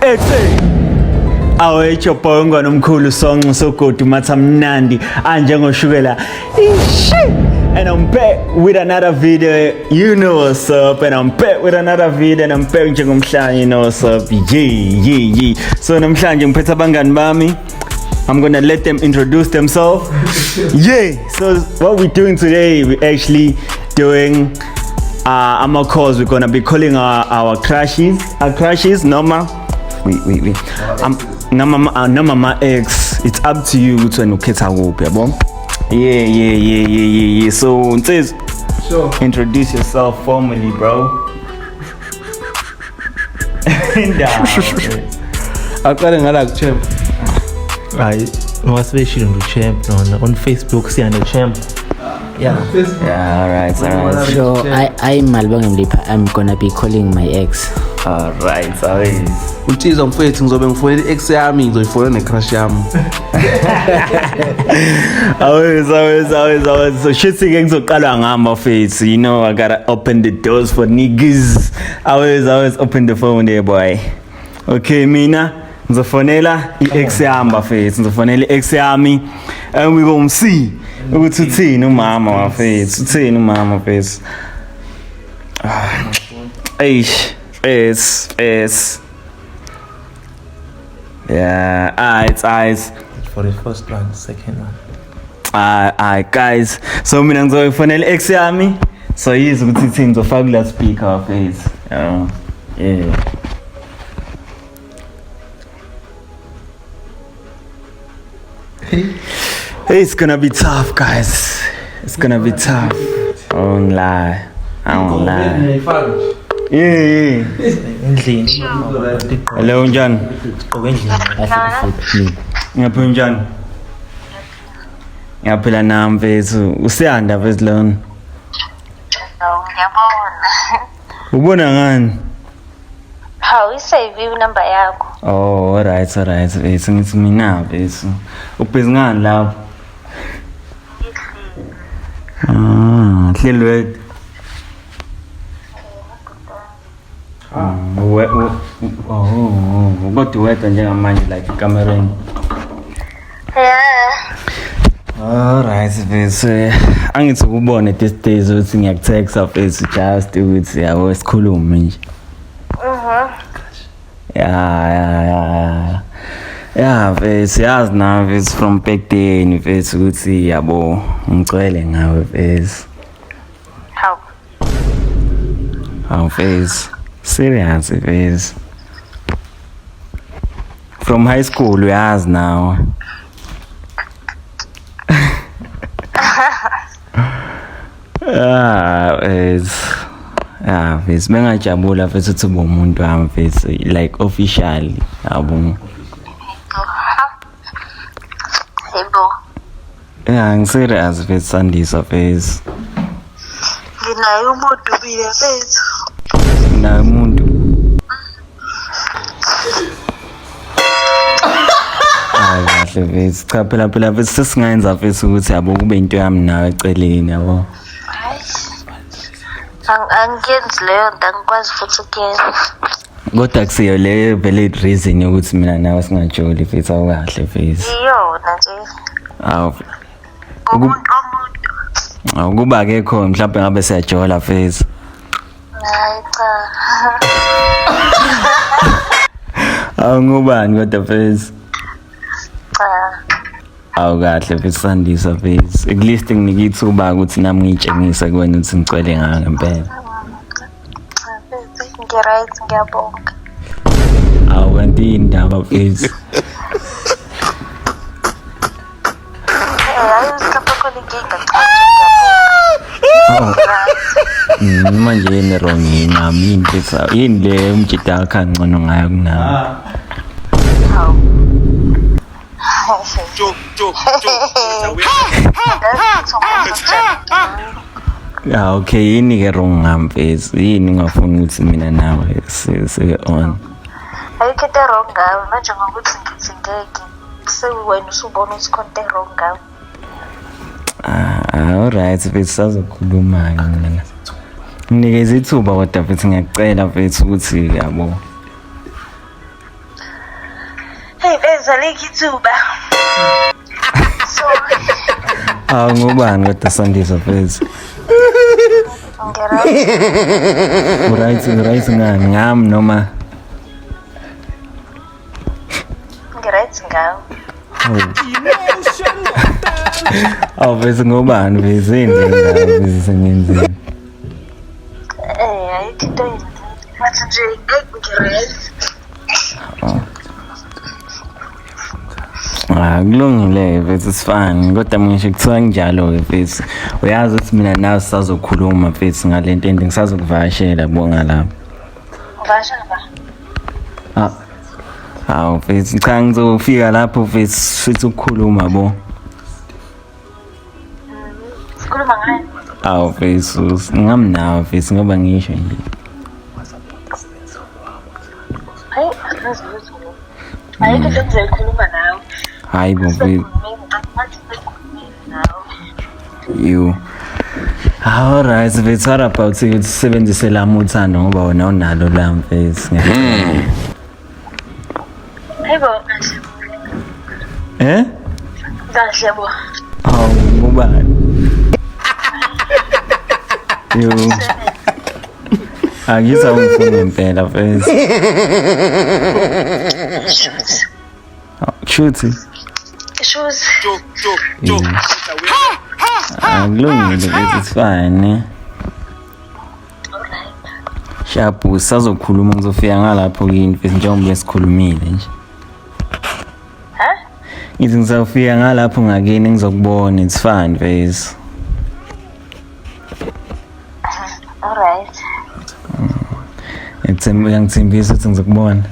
Exe awetsho bongo nomkhulu songo sogodu mathamnandi anjengoshukela and I'm back with another video. You know what's up, and I'm back with another video, and I'm back njengomhlanje. You know what's up. Yeah. So namhlanje ngiphethe abangani bami. I'm gonna let them introduce themselves. Yeah. So what we're doing today, we're actually doing our calls. We're gonna be calling our crushes. Our crushes, Norma. Wait. Norma, my ex. It's up to you to ukhetha kuphi, yabo? Yeah. So sure. Introduce yourself formally, bro. Aqale ngala champ. Hayi, wasibeshile ndo champ on Facebook siyane champ. Yeah, alright. So I'm Malbonga Mlipa. I'm gonna be calling my ex. Alright. Utsizwa mfethu ngizobe ngifonela ex yami ngizoyifonela necrush yami. Always. So shit ngizoqala ngama face. You know I gotta open the doors for niggas. Always open the phone there, boy. Okay, mina ngizofonela i-ex yami bafethu. Ngizofonela i-ex yami and we gonna see ukuthi uthini umama bafethu. Uthini umama bafethu. It's yeah, it's eyes For the first one, second one. Guys, so mina ngizofonela ex yami so yizo ukuthi ithini ngizofaka kula speaker face. Yeah. Hey, it's gonna be tough, guys. It's gonna be tough. I won't lie. Yeah. Hello, John. Ngiyaphi ngiyaphila nami mfethu. Usiyanda mfethu lona. Ngiyabona. Ubona ngani? Hawu isave number yakho. Oh, alright. Mfethu ngithi mina mfethu. Ubhizi ngani lapho? Hlelwe. Kodwa wedwa njengamanje like ekamereni. Yeah. Alright, mfethu. Angithi ukubone these days ukuthi ngiyakutext mfethu just ukuthi yabo sikhulume nje. Yeah, mfethu yazi na mfethu from back then mfethu ukuthi yabo ngicwele ngawe mfethu. How mfethu. Serious mfethu. From high school uyazi now. Mfethu bengajabula mfethu ukuthi ube umuntu wami mfethu like officially yabo. Yeah, ngiserious mfethu Sandisa mfethu. nginayo umuntu bile mfethu. Na umuntu. Kahle mfethu. Cha phela mfethu sesingayenza mfethu ukuthi yabo kube into yami nawe eceleni yabo. Angiyenzi leyo nto angikwazi futhi ukuyenza. Kodwa kusiyo le valid reason yokuthi mina nawe singajoli mfethu awukahle mfethu. Iyona nje. Umuntu. Ukuba akekho mhlawumbe ngabe siyajola mfethu. Hayi cha. Ngubani kodwa mfethu? Kahle mfethu Sandisa mfethu. At least nginike ithuba ukuthi nami ngitshengise kuwena ukuthi ngicwele ngayo ngempela. Ngiright ngiyabonga. Kanti indaba mfethu. Manje yini wrong yini mfethu yini le umjida wakhe ngcono ngayo kunawe. Okay yini ke wrong ngamfethu yini ngafuna ukuthi mina nawe sibe on. Ayikho into wrong ngawe manje ngokuthi ngithi ngeke sewena usubona ukuthi konke wrong ngawe. Alright mfethu sazokhuluma ke mina. Nginikeza ithuba kodwa mfethu ngiyakucela mfethu ukuthi yabo ngizaleki ithuba. So, Ngubani kodwa Sandiso mfethu? Right ngani ngami noma? ngiright ngawo. Bese ngubani bese indlela bese ngenzeni. Ayikho into enye. Wathi nje ngiright. Kulungile mfethu sifani kodwa ngisho kuthiwa njalo ke mfethu uyazi ukuthi mina nawe sisazokhuluma mfethu ngalento ngisazokuvashela bonga lapha. Ngivashela ba. Mfethu cha ngizofika lapho mfethu sithi ukukhuluma bo. Sikhuluma ngani? Mfethu ngamnawe mfethu ngoba ngisho nje. Hayi, angizizwa. Ayikho into engizoyikhuluma nawe. Hayi bo mfethu. You. Alright, mfethu what about ukuthi sisebenzise lami uthando ngoba wena unalo la mfethu. Hayibo. Kahle bo. Ngubani? Yo. Ngizawufuna impela mfethu. Shuthi. Kulungile mfethu it's fine. Shapu sazokhuluma ngizofika ngalapho kini mfethu njengoba besikhulumile nje. Ngithi ngizofika ngalapho ngakini ngizokubona it's fine mfethu. Alright. Ngithembisa ukuthi ngizokubona.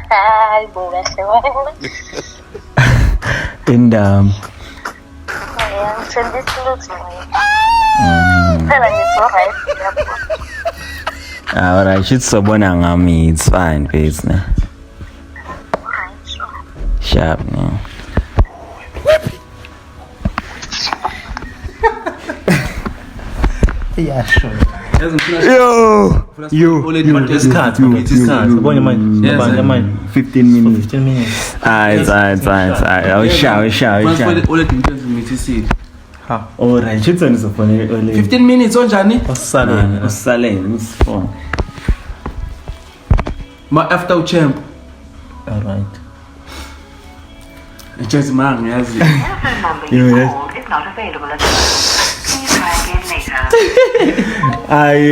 Hayibo kahle wena. Indam. Ngithembisa ukuthi phela ngizo-right lapho. Alright, shithi sobona ngami it's fine mfethu na. Sharp no. Yeah, sure. Yo. Isikhathi ubonye manje abanye manje 15 minutes. 15 minutes. Awusha. Alright, shithi ngizofona 15 minutes onjani? usalele usifone. After uchamp. Alright. Just man yazi.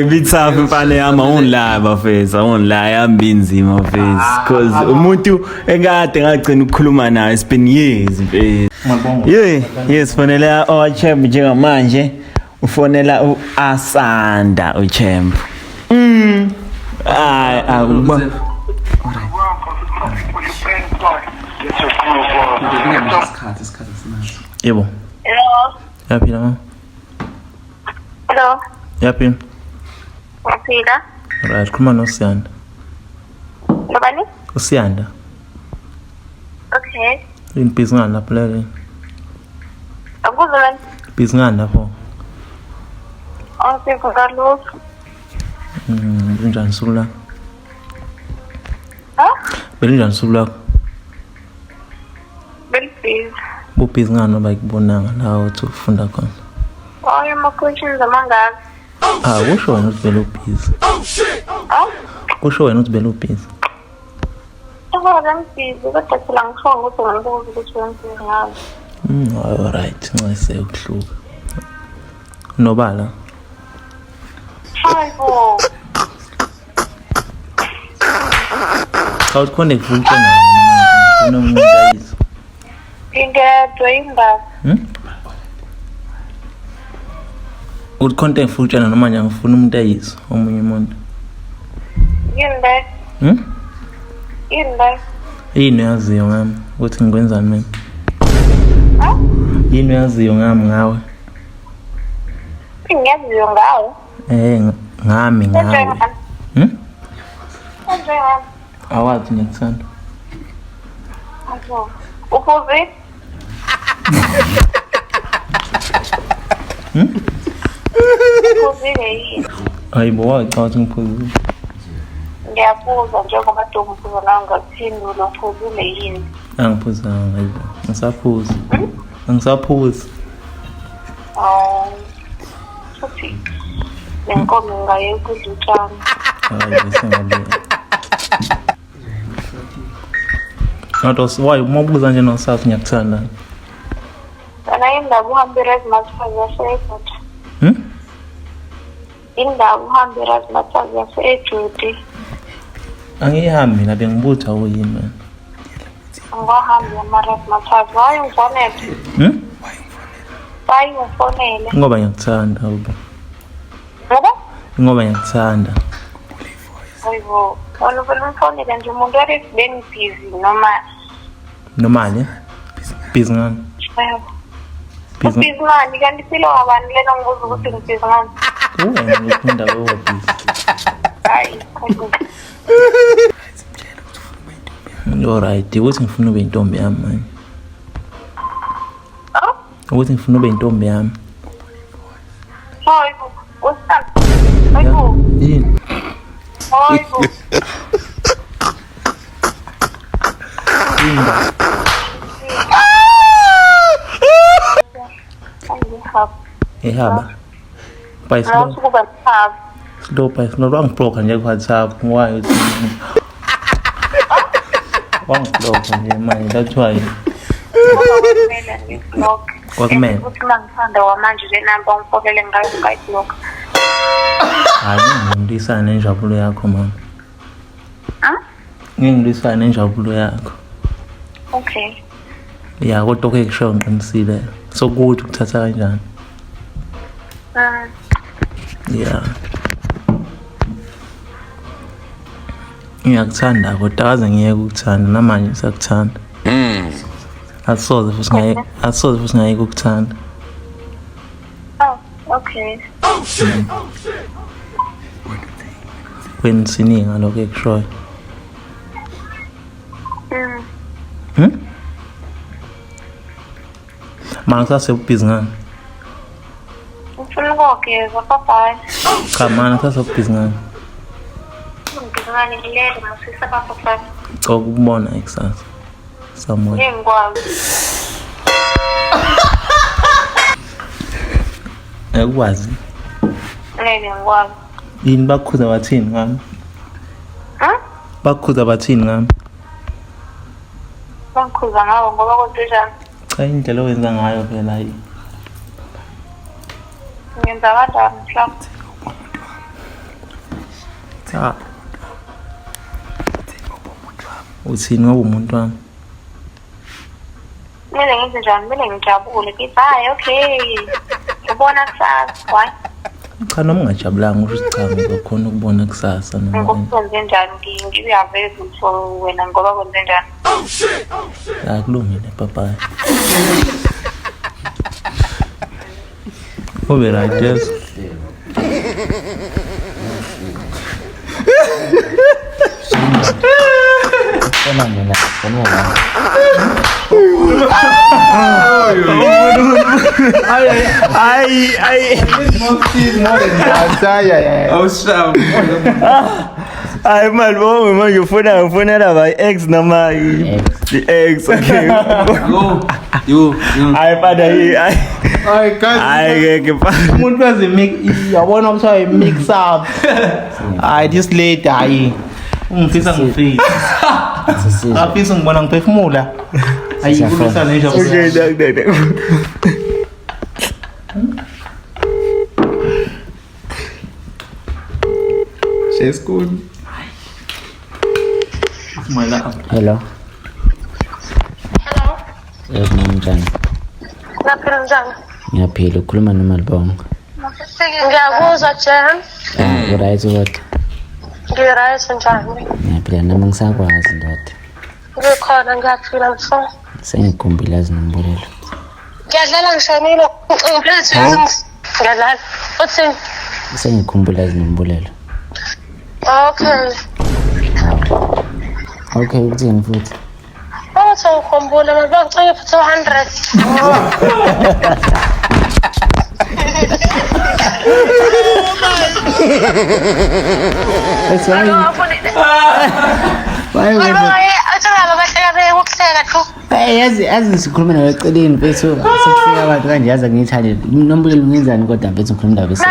Bitsafu mfane yama online mfethu online ambinzima mfethu because umuntu engade ngagcina ukukhuluma naye it's been years mfethu. Yes fonela champ njengamanje ufonela uAsanda uchamp. Yebo. Hello. Yaphila. Hello. Yaphila. Uphila? Right, khuluma noSiyanda. Nobani? uSiyanda. Okay. Inibhizi ngani lapho lele? Akuzwa lani? Ibhizi ngani lapho? Awusikho kalufu. Benjani usuku lakho? Benjani usuku lakho? Belibhizi. Bubhizi ngani noba ikubonanga la uthi ufunda khona? Ama-questions amangaka. Kusho wena uthi vele ubhizi. Kusho wena uthi vele ubhizi. Ngibhizi kodwa phela ngishongo ukuthi ngibuza ukuthi wenzeni ngayo. Alright, ncase ukuhluka. Nobala. Hayibo. Khawukhonde kufuna noma umuntu ayizwa. Ngingedwa imba. Uthi content futhi noma manje ngifuna umuntu ayizwa omunye umuntu. Yini le? Yini yaziyo ngami ukuthi ngikwenzani mina? Yini yaziyo ngami ngawe? Ngiyaziyo ngawe. Ngami ngawe. Kanjani? Awathi ngikuthanda. Uphuzile? Uphuzile yini? Hayibo wacha wathi ngiphuzile. ngiyabuza njengoba Dumbuzo nawe ngakuphendula uphuzile yini? Angiphuzanga hayibo. Ngisaphuza. Angisaphuzi. Futhi lenkomo ngayekudla utshani. Hayi singabe. Notos why umabuza nje nosathi ngiyakuthanda. Kana indaba uhambe razmathazi yaseJudy. Indaba uhambe razmathazi yaseJudy. Angihambi mina bengibutha uyini mina. Angihambi amarazmathazi waye ngifonele. Waye ngifonele. Ngoba ngiyakuthanda uba. Ngoba? Ngoba ngiyakuthanda. Hayibo, wena ufuna umfonele nje umuntu arifbeni busy Normally. Busy ngani? Busy ngani kanti silo abantu lena ngibuza ukuthi ngibusy ngani. Wena ngifunda wewe busy. Hayi, Alright, ukuthi ngifuna ube intombi yami manje. Ukuthi ngifuna ube intombi yami. hayibo, usana. Hayibo, Yini? hayibo. Ehaba. Pai Não, desculpa, sabe? slow pai slow wangiblock nje ku WhatsApp why uthi wangiblock nje manje that's why Kwakumele. Ukuthi mangithanda wamanje le number ongifokele ngayo ngayiblock. hayi ngimlisana nenjabulo yakho mama Huh? ngingilwisana nenjabulo yakho Okay. ya kodwa ke kusho ngiqinisile sokuthi ukuthatha kanjani ya ngiyakuthanda kodwa akaze ngiyeke ukuthanda namanje ngisakuthanda asoze futhi ngiyeke ukuthanda Oh, okay. wena sininga lokho ekushoyo Mangisasebhizi ngani Ngifuna ukugeza papa. cha mana sasebhizi ngani Ngizingani ngilele masisa papa. ukubona ikusasa samoya Ngingwazi. ekwazi Ngingwazi. yini bakhuza bathini ngami Huh? bakhuza bathini ngami Bangikhuza ngawo ngoba konjani? cha indlela owenza ngayo phela yi Ngenza kanjani mhlawumbe? cha uthini ngoba umuntu wami Kumele ngenze njani? Kumele ngijabule. Ngithi hayi okay. Ubona kusasa, why? cha noma ungajabulanga usho cha ngizokhona ukubona kusasa noma Ngokwenze njani ngiyaveza ukuthi wena ngoba kwenze njani? akulungile papa ube right yes Kona mina kona la. Ay. Awushawu. Ay malibonge manje ufuna ba ex noma ex okay. Yo. Ay pada hii ay. Ay guys Ay ke pa. umuntu wazi yabona ukuthi mix up hayi this late hayi ungifisa ngifika afisa ngibona ngiphefumula ayikhulisa nje Okay, dak. She's good. Mala Hello. Hello. Njani? Ngaphila njani? Ngiyaphila ukhuluma noMalibongo. Ngiyakuzwa Jen. Right what? Ngirayithi njani? Ngiyaphila nami ngisakwazi ndoda. Ngikhona ngiyaphila mfo. Sengikhumbula izinombulelo. Ngiyadlala ngishanile. Ngiphethe ngiyadlala. Uthini? Sengikhumbula izinombulelo. Okay. Okay, uthini futhi? Bathi ngikhumbula manje ngicela futhi 100. That's why. yazi sikhuluma nawe eceleni mfethu sekufika abantu kanje yazi ngiyithande nombulelo ngenzani kodwa mfethu ngikhuluma nawe bese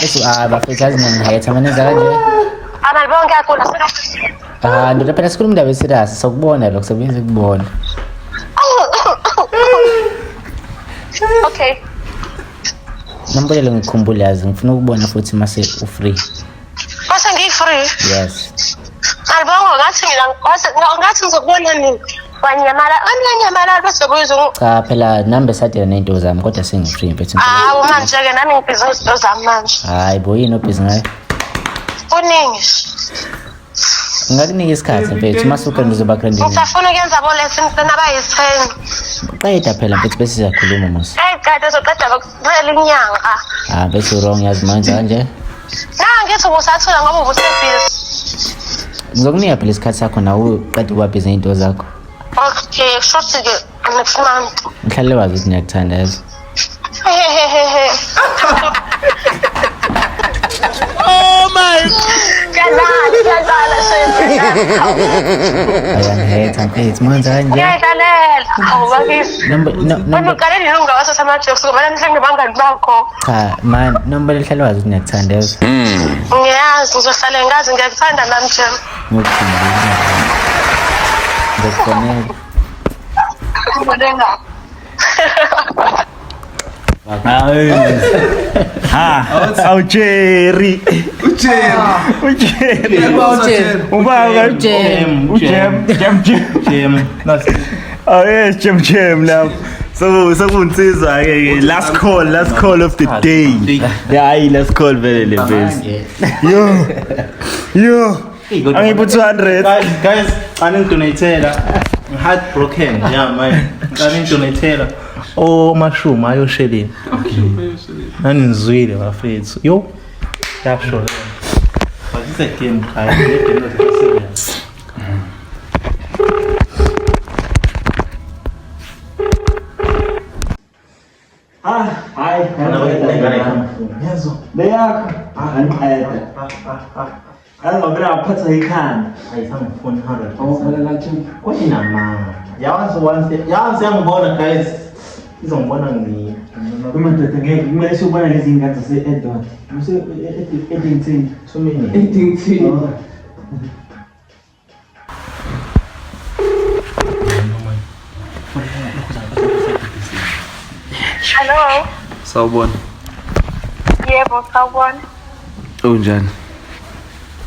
bese bafethu yazi ngihetha manenza kanje ndoda phela sikhuluma nawe serious sokubona lokho sebenze kubona Okay. Nombulelo ngikhumbula yazi ngifuna ukubona futhi mase u-free. Mase ngi-free? Yes. Alibongo ngathi ngizokubona nini? Wanyamala bese kuyizo. Cha phela nambe satela nento zami kodwa sengi-free mfethu. Manje-ke nami ngibhizi izinto zami manje. Hayi bo yini obhizi ngayo? Kuningi. Ngakunika isikhathi mfethu masuke ngizoba grandini. Ngifuna ukuyenza bolesi nabayi-10. Qeda phela mfethu bese siyakhuluma mos. Qeda soqeda kuphela inyanga. Bese wrong yazi manje kanje. Ngithi ubusathula ngoba ubusebhizi. Ngizokunika phela isikhathi sakho nawe uqeda ukubabhiza izinto zakho. Okay, shothi-ke next month. Ngihlale wazi ukuthi ngiyakuthanda yazi. Oh my Kazala Ayangihetha mfethu manje kanje. ngiyayidlalela awubakisi uqalele nongawaso sama-jokes ngoba namhlanje bangani bakho cha man nombolo hlale wazi ukuthi ngiyakuthanda yazi. ngiyazi ngizohlale ngazi ngiyakuthanda nami Jem. Ngikukhuluma. Jerry. Jem lapho. So kunsiza ke last call of the day. Yeah, last call vele le base. Yo. Angiphu 200. Guys, aningidonatela. Heartbroken. Yeah, man. Aningidonatela. Mushroom ayoshelini. Nanizwile bafethu. Yo. Yasho. But it's a game. I need to know serious. Hi. Yazo. Leyakho. Angivela ngaphatha ikhanda. Ayisangifuni 100%. Kodwa mama. Yazi yangibona guys. Izongibona ngi. Uma ndoda ngeke kumele sibona lezi ngane zase-Edward. Eddington. So many. Eddington. Hello. Sawubona. Yebo, sawubona. Unjani?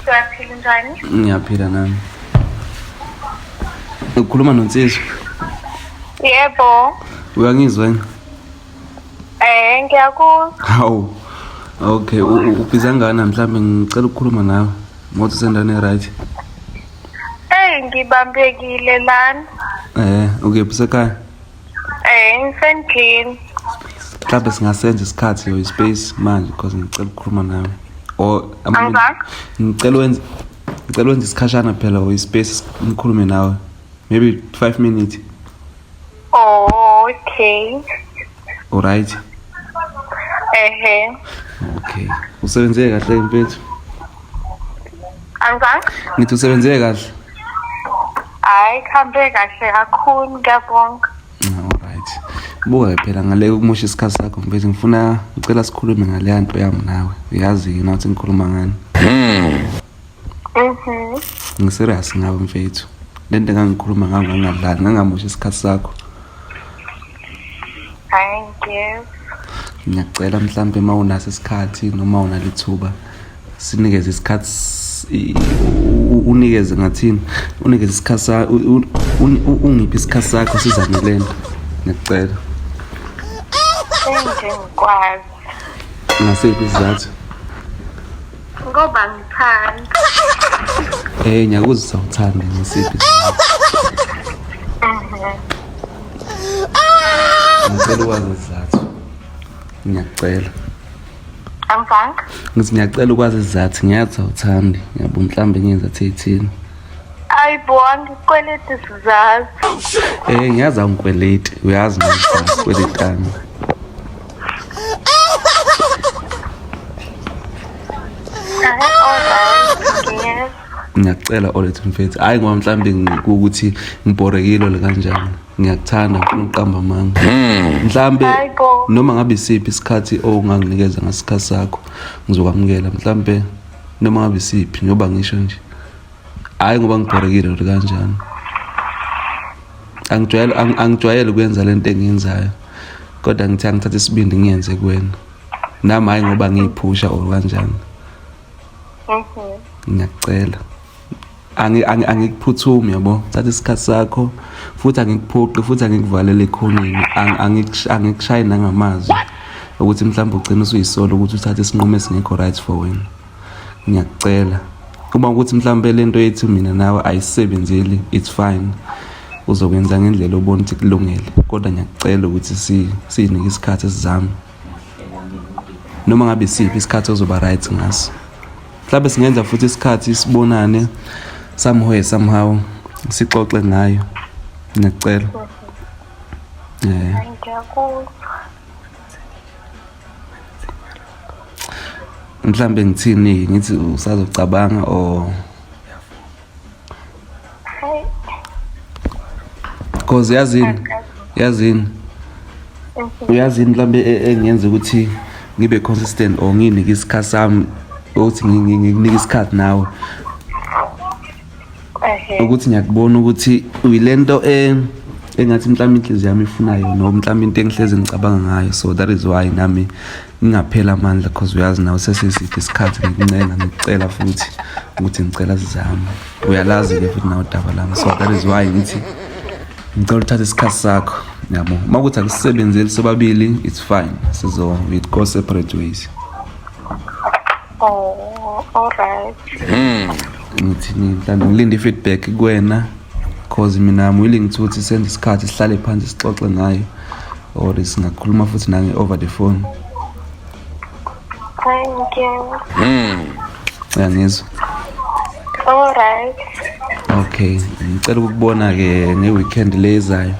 Siyaphila njani? Ngiyaphila nami. Ukhuluma noNsizwa? Yebo. Uyangizwa yini? Ngiyakuzwa. Hawu. Okay, ubhiza ngani mhlambe ngicela ukukhuluma nawe. Ngothi sendaweni right. Ngibambekile lana. Ukephi sekhaya? Ngisendlini. Mhlambe singasenza isikhathi yo space manje because ngicela ukukhuluma nawe. Or ngicela wenze isikhashana phela o space ngikhulume nawe. Maybe 5 minutes. Oh, okay. All right. Okay. Usebenze kahle mfethu? Angizange? Ngithi usebenze kahle? Hayi, khambe kahle kakhulu ngiyabonga. All right. Buka phela ngale ukumosha isikhathi sakho mfethu ngifuna ucela sikhulume ngale nto yami nawe. Uyazi yini ukuthi ngikhuluma ngani? Ngiserious ngawe mfethu. Lento engangikhuluma ngayo ngangadlali ngangamosha isikhathi sakho. Thank you. Ngiyacela mhlambe mawunaso isikhathi noma unalithuba sinikeze isikhathi unikeze ngathini unikeze isikhathi ungiphi isikhathi sakho sizanelena ngiyacela ngikwazi ngasiphi isizathu ngoba ngithanda ngiyakuzisa uthanda ngasiphi ngicela ukwazi isizathu ngiyacela Angizange? Ngithi ngiyacela ukwazi isizathu ngiyathi awuthandi ngiyabona mhlambe ngenza 13 Hayibo, angikweleti sizazi. Ngiyazi angikweleti, uyazi ngikweletana. Alright, Ngiyacela olethu mfethu. Hayi ngoba mhlambe ukuthi ngibhorekile kanjani. Ngiyakuthanda ngifuna uqamba amanga. Mhlambe noma ngabe isiphi isikhathi onganginikeza ngasikhathi sakho ngizokwamukela mhlambe noma ngabe isiphi nyoba ngisho nje. Hayi ngoba ngibhorekile kanjani. Angijwayele ukwenza lento engiyenzayo. Kodwa ngithi angithatha isibindi ngiyenze kuwena. Nami hayi ngoba ngiyiphusha or kanjani. Ngiyacela. Angikuphuthumi yabo. Thatha isikhathi sakho futhi angikuphoqi futhi angikuvalele ekhoneni. Angikushayi nangamazwi ukuthi mhlawumbe ugcina usuyisolo ukuthi uthathe isinqumo esingekho right for wena. Ngiyacela. Kuba ukuthi mhlawumbe lento yethu mina nawe ayisebenzeli, it's fine. Uzokwenza ngendlela obona ukuthi kulungile. Kodwa ngiyacela ukuthi sinike isikhathi esizama. Noma ngabe siphi isikhathi ozoba right ngaso. Mhlawumbe singenza futhi isikhathi sibonane somehow sixoxe ngayo. Ngiyacela. Mhlawumbe ngithini ngithi usazocabanga or cause yazini mhlawumbe engenza ukuthi ngibe consistent or nginike isikhathi sami ukuthi ngikunike isikhathi nawe ukuthi ngiyakubona ukuthi uyilento engathi mhlawumbe inhliziyo yami ifunayo noma mhlawumbe into engihleze ngicabanga ngayo, so that is why nami ngingaphela amandla because uyazi nawe sesisithi isikhathi ngikuncenga ngicela futhi ukuthi ngicela sizame, uyalazi ke futhi nawe udaba lami, so that is why ngithi ngicela uthathe isikhathi sakho yabo. Makuthi akusebenzeli sobabili it's fine, we go separate ways. Oh, all right. Ngithi mhlawumbe ngilinde feedback kuwena because mina I'm willing to senze isikhathi sihlale phansi sixoxe ngayo or singakhuluma futhi nange over the phone. Thank you. Ngiyazwa. All right. Okay, ngicela ukubona ke ngeweekend lezayo.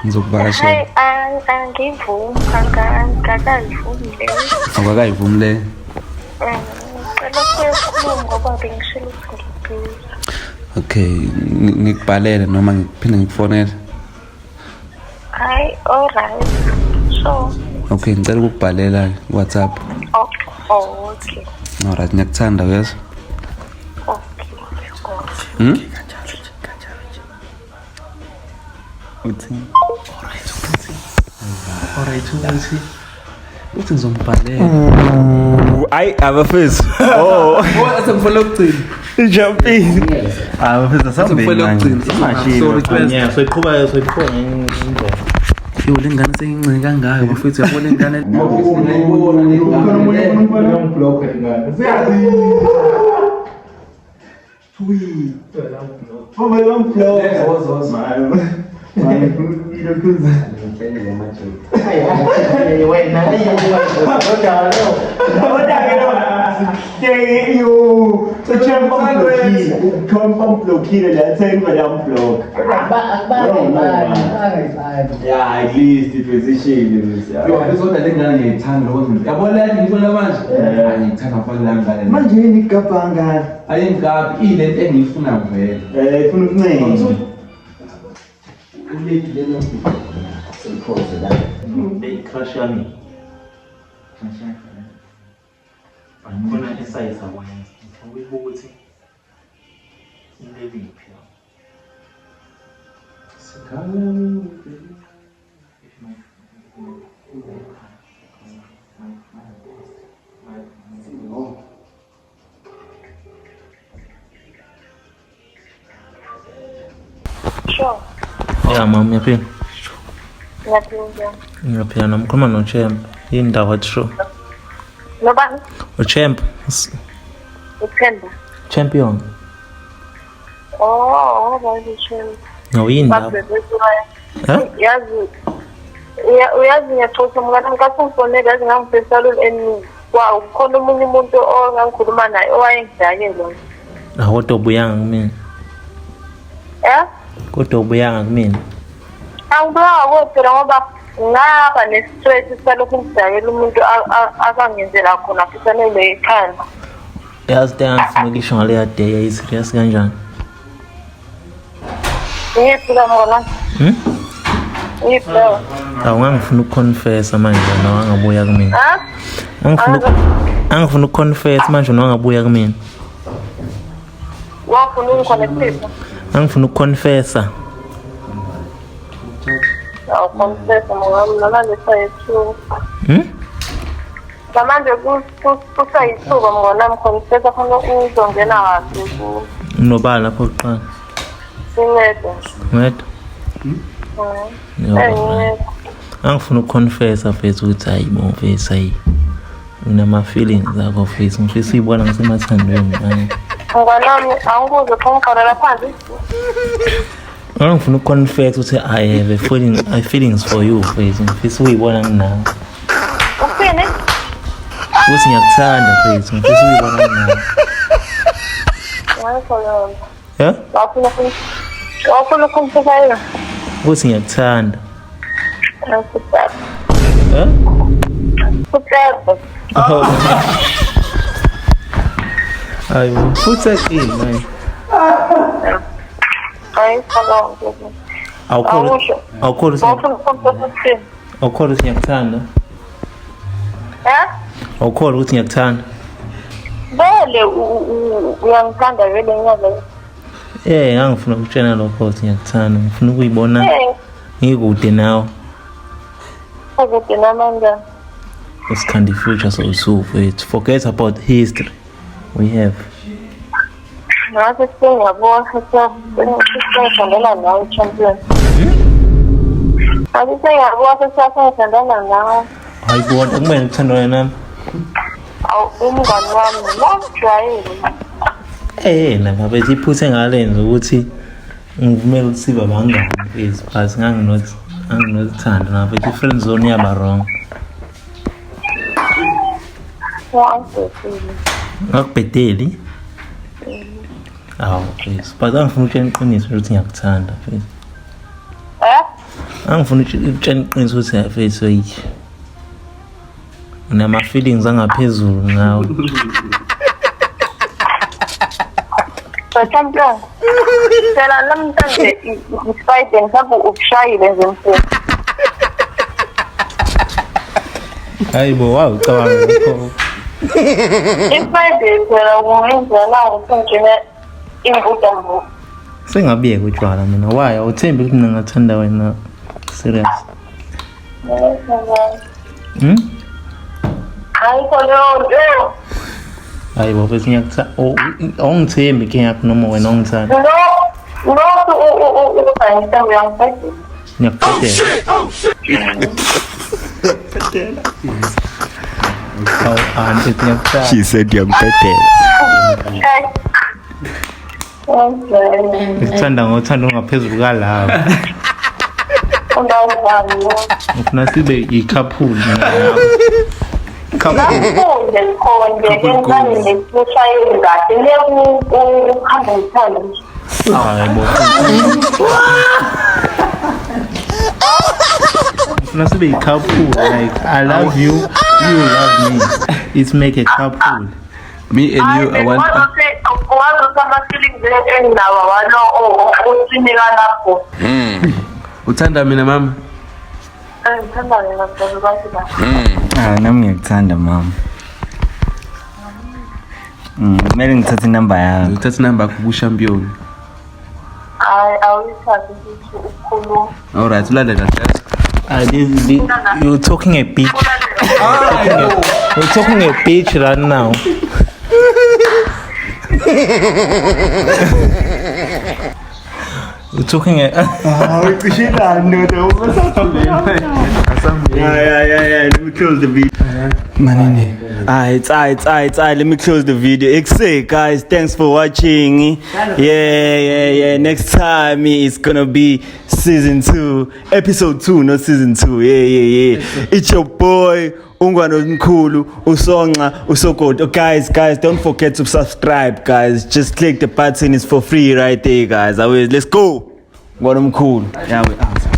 Ngizokuvakashela. Hey, angivumi, angakayivumi. Awakayivumi le. Ngicela ngoba bengishilo ukuthi Okay, ngikubhalele noma ngiphinde ngikufonele. Hi, all right. So. Okay, ngicela ukubhalela WhatsApp. Oh, okay. All right, ngiyakuthanda yes. Okay. Alright, uthi ngizombhalela. Ayi abafethu. Oh, asengifuna ukugcina. Jumping. Abafethu asambeni manje. Yeah, soyiqhubeka indlela. Yo lengane seyincane kangaka bafethu, yabona ingane. Yeah, at least it was a shame. Manje nikapanga. Ayingapi ile engifuna vele. Funa ukuncane. Crush yami. Angibona isize abanye. Ngikubuka ukuthi indebiphi. Sure. Yeah, mom, yaphila. Ngiyaphinda. Ngiyaphila nomkhuluma noChamp. Yini ndaba show? Nobani? uChamp. Uthemba. Champion. Oh, bayisho. No yini ndaba? Yazi. Uyazi ngiyathola umngane ngikasonfonela yazi ngangifesala eningi. Wow, khona umuntu ongangikhuluma naye owayengidakela. Awodwa obuyanga kumina. Kodwa ubuyanga kumina. Angibuya kodwa ngoba ngaba ne-stress salokhu ngidakela umuntu akangenzela khona fisanele ekhanda. Yazi ngifuna ukisho ngaleya day yayi-serious kanjani? Yiphi la mona? Yiphi la? Ngangifuna ukuconfessa manje wena wangabuya kumina. Angifuna ukuconfess manje wena wangabuya kumina. Wafuna ukukhonektisa? Angifuna ukuconfessa. Confessa mama manje sayithu. Manje kusayithuba mona mconfessa khona uzongena kahle ku. Nobala lapho kuqala. Ngedwa. Angifuna ukuconfessa mfethu ukuthi hayi bo mfethu hayi. Unama feelings akho mfethu ngifisa uyibona ngisemathandweni manje. Ngwanami angikuze khongikhalela phansi. Angifuna ukuconfess ukuthi I have feelings for you mfethu ngifisa uyibona nginawe. Uphini? Ukuthi ngiyakuthanda mfethu ngifisa uyibona nginawe. Ngiyakholwa. Yeah? Wafuna ukukhuluma yini? Ukuthi ngiyakuthanda. Kuthaba. Kuthaba. Hayi futhi akini manje. Awukholwa ukuthi ngiyakuthanda. Awukholwa ukuthi ngiyakuthanda. Vele uyangithanda vele ngiyazi. Ngangifuna ukutshela lokho ukuthi ngiyakuthanda. Ngifuna ukuyibona ngikude nawe. Akude namanga. Usikhandi future so mfethu. Forget about history. We have. Ngathi sengiyabona sesiyathandana nawe champion. Ngathi sengiyabona sesiyathandana nawe. Hayibona kumele ngithandane nami. Awu umngani wami ngijwayele. Lapha bethi iphuthe ngalenza ukuthi ngivumela ukuthi sibe abangani mfethu. But nganginothanda na bethi friend zone yaba wrong. Ngakubhedeli. Please. But angifuna ukutshela iqiniso ukuthi ngiyakuthanda mfethu. Angifuna ukutshela iqiniso ukuthi mfethu hey. Unama feelings angaphezulu ngawe. Champion. Phela namhlanje ifight ngapha ukushayile nje mfethu. Hayibo wow cabanga lokho. Ifight phela kungenzela ukuthi ingudambo. Sengabiye kutshwala mina. Why awuthembi ukuthi mina ngathanda wena serious? Ayikho leyo nto. Hayibo bese ngiyakuthanda. Awungithembi ke yakho noma wena ungithanda. No, uyangithanda uyangithanda. Ngiyakuthandela. She said ngiyakuthandela. Ngithanda ngothanda ongaphezulu kalawo. Undawuzami. Ufuna sibe i-couple mina. Nafunde khonje kenzani nesishayeli kahle lekuhamba ngithanda. Hayibo. Ufuna sibe i-couple like I love you, you love me. It's make a couple. Me and you, I want. Uthanda mina mama? Nami ngiyakuthanda mama. Kumele ngithathe inamba yakho. Ngithathe inamba yakho ku-champion. Awuyithathe ukuthi ukhuluma. Alright, ulalela just. You're talking a bitch. You're talking a bitch right now. You're talking a. Yeah. me close the video. Manini. Alright. Let me close the video. Exit, guys. Thanks for watching. Yeah. Next time it's gonna be season 2, episode 2, not season 2. Yeah. It's your boy Ungwano Mkhulu, Usonga, Usokoti. Guys, don't forget to subscribe, guys. Just click the button. It's for free right there, guys. Let's go. Ungwano Mkhulu. Yeah, we out.